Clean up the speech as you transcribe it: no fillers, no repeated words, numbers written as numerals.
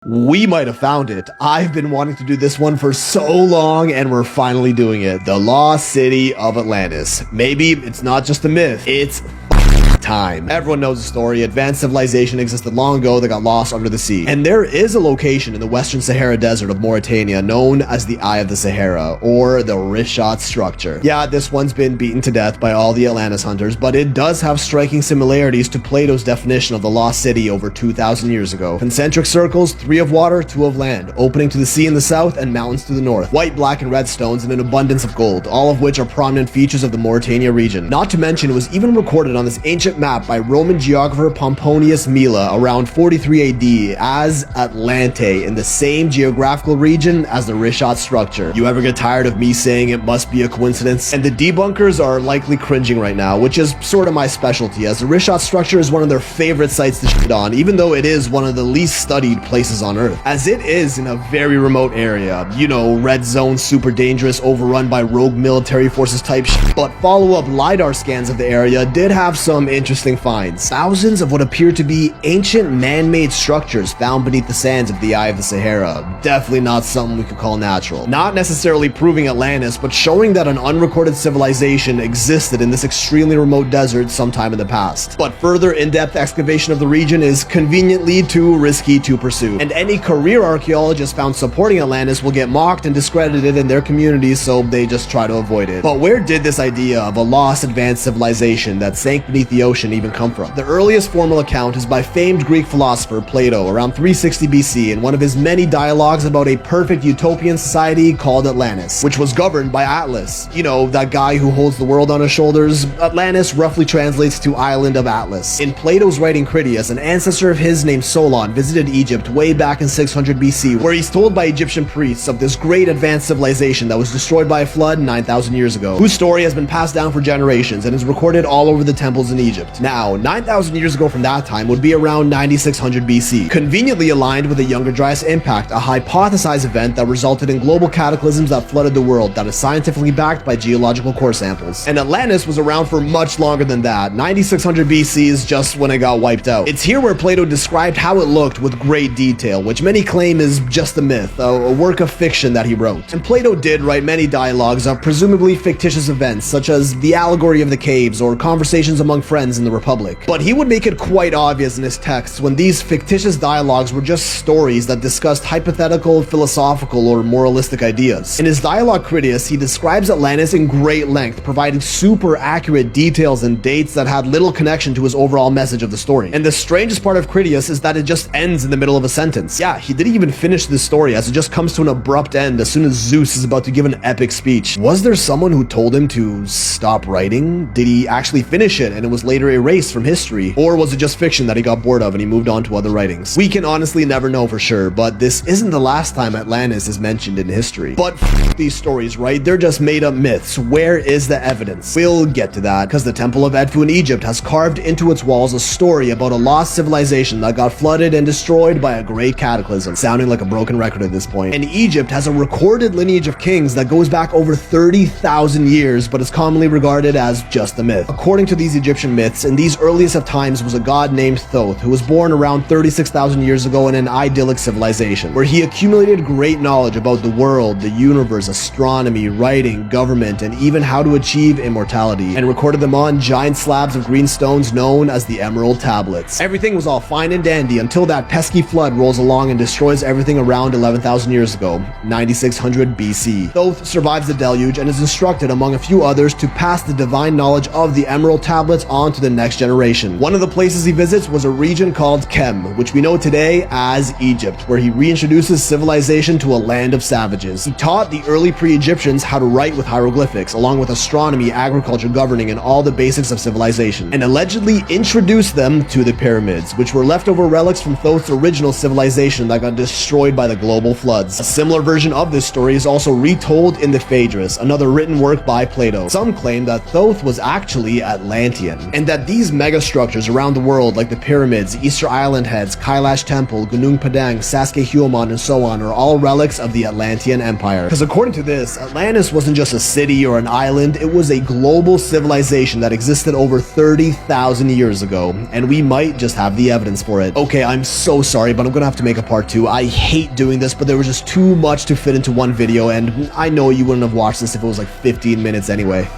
We might have found it. I've been wanting to do this one for so long, and we're finally doing it. The lost city of Atlantis. Maybe it's not just a myth, it's time. Everyone knows the story. Advanced civilization existed long ago that got lost under the sea. And there is a location in the Western Sahara Desert of Mauritania known as the Eye of the Sahara, or the Richat structure. Yeah, this one's been beaten to death by all the Atlantis hunters, but it does have striking similarities to Plato's definition of the lost city over 2,000 years ago. Concentric circles, 3 of water, 2 of land, opening to the sea in the south and mountains to the north. White, black, and red stones and an abundance of gold, all of which are prominent features of the Mauritania region. Not to mention, it was even recorded on this ancient map by Roman geographer Pomponius Mela around 43 AD as Atlante in the same geographical region as the Richat structure. You ever get tired of me saying it must be a coincidence? And the debunkers are likely cringing right now, which is sort of my specialty, as the Richat structure is one of their favorite sites to shit on, even though it is one of the least studied places on Earth, as it is in a very remote area. You know, red zone, super dangerous, overrun by rogue military forces type shit. But follow-up LiDAR scans of the area did have some interesting finds. Thousands of what appear to be ancient man-made structures found beneath the sands of the Eye of the Sahara. Definitely not something we could call natural. Not necessarily proving Atlantis, but showing that an unrecorded civilization existed in this extremely remote desert sometime in the past. But further in-depth excavation of the region is conveniently too risky to pursue, and any career archaeologist found supporting Atlantis will get mocked and discredited in their communities, so they just try to avoid it. But where did this idea of a lost advanced civilization that sank beneath the ocean even come from? The earliest formal account is by famed Greek philosopher Plato around 360 BC in one of his many dialogues about a perfect utopian society called Atlantis, which was governed by Atlas. You know, that guy who holds the world on his shoulders. Atlantis roughly translates to Island of Atlas. In Plato's writing Critias, an ancestor of his named Solon visited Egypt way back in 600 BC, where he's told by Egyptian priests of this great advanced civilization that was destroyed by a flood 9,000 years ago, whose story has been passed down for generations and is recorded all over the temples in Egypt. Now, 9,000 years ago from that time would be around 9600 BC, conveniently aligned with the Younger Dryas impact, a hypothesized event that resulted in global cataclysms that flooded the world that is scientifically backed by geological core samples. And Atlantis was around for much longer than that. 9600 BC is just when it got wiped out. It's here where Plato described how it looked with great detail, which many claim is just a myth, a work of fiction that he wrote. And Plato did write many dialogues of presumably fictitious events, such as the allegory of the caves or conversations among friends in the Republic. But he would make it quite obvious in his texts when these fictitious dialogues were just stories that discussed hypothetical, philosophical, or moralistic ideas. In his dialogue Critias, he describes Atlantis in great length, providing super accurate details and dates that had little connection to his overall message of the story. And the strangest part of Critias is that it just ends in the middle of a sentence. Yeah, he didn't even finish this story, as it just comes to an abrupt end as soon as Zeus is about to give an epic speech. Was there someone who told him to stop writing? Did he actually finish it and it was later erased from history? Or was it just fiction that he got bored of and he moved on to other writings? We can honestly never know for sure, but this isn't the last time Atlantis is mentioned in history. But these stories, right? They're just made up myths. Where is the evidence? We'll get to that, because the Temple of Edfu in Egypt has carved into its walls a story about a lost civilization that got flooded and destroyed by a great cataclysm, sounding like a broken record at this point. And Egypt has a recorded lineage of kings that goes back over 30,000 years, but is commonly regarded as just a myth. According to these Egyptian myths, in these earliest of times was a god named Thoth, who was born around 36,000 years ago in an idyllic civilization, where he accumulated great knowledge about the world, the universe, astronomy, writing, government, and even how to achieve immortality, and recorded them on giant slabs of green stones known as the Emerald Tablets. Everything was all fine and dandy until that pesky flood rolls along and destroys everything around 11,000 years ago, 9600 BC. Thoth survives the deluge and is instructed, among a few others, to pass the divine knowledge of the Emerald Tablets on to the next generation. One of the places he visits was a region called Kem, which we know today as Egypt, where he reintroduces civilization to a land of savages. He taught the early pre-Egyptians how to write with hieroglyphics, along with astronomy, agriculture, governing, and all the basics of civilization, and allegedly introduced them to the pyramids, which were leftover relics from Thoth's original civilization that got destroyed by the global floods. A similar version of this story is also retold in the Phaedrus, another written work by Plato. Some claim that Thoth was actually Atlantean, and that these mega structures around the world, like the pyramids, Easter Island heads, Kailash Temple, Gunung Padang, Saskatchewan, and so on, are all relics of the Atlantean Empire. Because according to this, Atlantis wasn't just a city or an island, it was a global civilization that existed over 30,000 years ago, and we might just have the evidence for it. Okay, I'm so sorry, but I'm gonna have to make a part 2. I hate doing this, but there was just too much to fit into one video, and I know you wouldn't have watched this if it was like 15 minutes anyway.